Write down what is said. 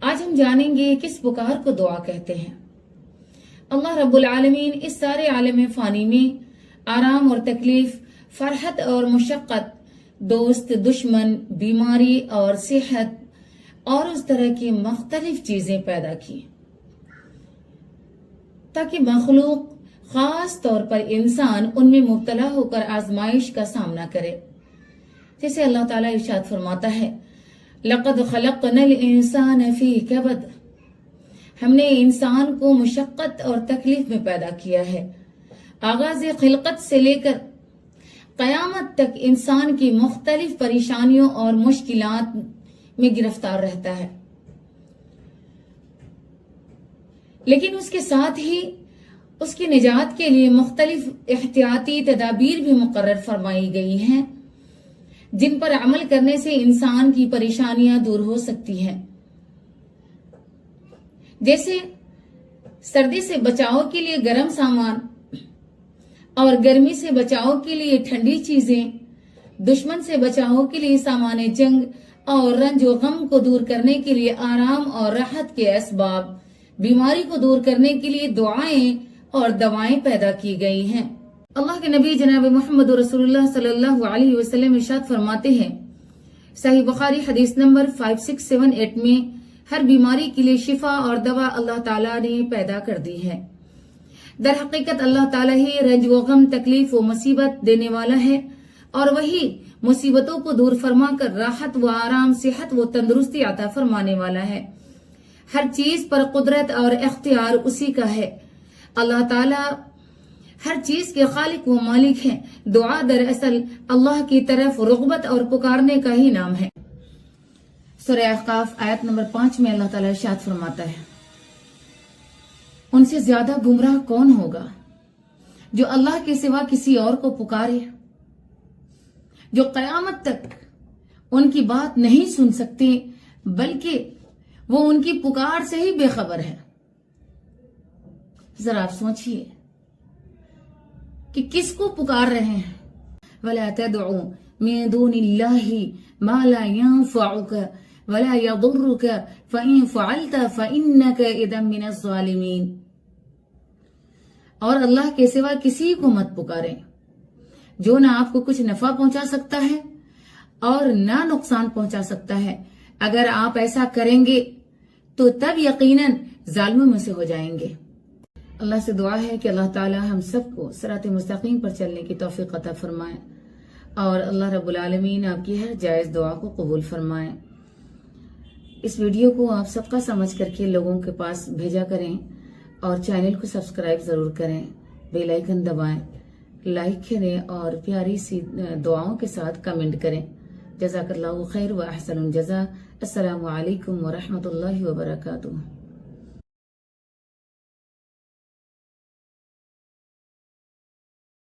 आज हम जानेंगे किस पुकार को दुआ कहते हैं। अल्लाह रब्बुल आलमीन इस सारे आलम फानी में आराम और तकलीफ, फरहत और मुशक्कत, दोस्त, दुश्मन, बीमारी और सेहत और उस तरह की मुख्तलिफ चीजें पैदा की ताकि मखलूक, खास तौर पर इंसान, उनमें मुब्तला होकर आजमाइश का सामना करे। जैसे अल्लाह ताला इरशाद फरमाता है, लक़द खलक़नल इंसान फी कबद, हमने इंसान को मुशक्कत और तकलीफ में पैदा किया है। आगाज खिलकत से लेकर कयामत तक इंसान की मुख्तलिफ परेशानियों और मुश्किलात में गिरफ्तार रहता है, लेकिन उसके साथ ही उसकी निजात के लिए मुख्तलिफ एहतियाती तदाबीर भी मुकर्रर फरमाई गई हैं, जिन पर अमल करने से इंसान की परेशानियां दूर हो सकती हैं। जैसे सर्दी से बचाव के लिए गर्म सामान और गर्मी से बचाव के लिए ठंडी चीजें, दुश्मन से बचाव के लिए सामान जंग और रंज व गम को दूर करने के लिए आराम और राहत के असबाब, बीमारी को दूर करने के लिए दुआएं और दवाएं पैदा की गई हैं। अल्लाह के नबी जनाब मोहम्मद रसूलुल्लाह सल्लल्लाहु अलैहि वसल्लम इरशाद फरमाते हैं, सही बुखारी हदीस नंबर 5678 में, हर बीमारी के लिए शिफा और दवा अल्लाह ताला ने पैदा कर दी है। दर हकीकत अल्लाह ताला ही रंज व गम, तकलीफ व मुसीबत देने वाला है और वही मुसीबतों को दूर फरमा कर राहत व आराम, सेहत व तंदुरुस्ती अता फरमाने वाला है। हर चीज पर कुदरत और इख्तियार उसी का है। अल्लाह ताला हर चीज के खालिक व मालिक हैं। दुआ दरअसल अल्लाह की तरफ रुग़बत और पुकारने का ही नाम है। सूरह अहकाफ आयत नंबर 5 में अल्लाह ताला इरशाद फरमाता है, उनसे ज्यादा गुमराह कौन होगा जो अल्लाह के सिवा किसी और को पुकारे, जो कयामत तक उनकी बात नहीं सुन सकते, बल्कि वो उनकी पुकार से ही बेखबर है। जरा आप सोचिए कि किसको पुकार रहे हैं। वला तदउ मिन दूनिल्लाहि मा ला यंफउक वला यदुर्रुक फइन फअलत फइन्नक इदम मिनज़ ज़ालिमीन। और अल्लाह के सिवा किसी को मत पुकारें जो ना आपको कुछ नफा पहुंचा सकता है और ना नुकसान पहुंचा सकता है। अगर आप ऐसा करेंगे तो तब यकीनन जालिमों में से हो जाएंगे। अल्लाह से दुआ है कि अल्लाह ताला हम सबको सिरात मुस्तकीम पर चलने की तौफीक अता फरमाए और अल्लाह रब्बुल आलमीन आपकी हर जायज दुआ को कबूल फरमाए। इस वीडियो को आप सबका समझ करके लोगों के पास भेजा करें और चैनल को सब्सक्राइब जरूर करें, बेल आइकन दबाएं, लाइक करें और प्यारी सी दुआओं के साथ कमेंट करें। जज़ाकल्लाहु खैर व अहसनुल जज़ा। अस्सलामु अलैकुम व रहमतुल्लाहि व बरकातुहू।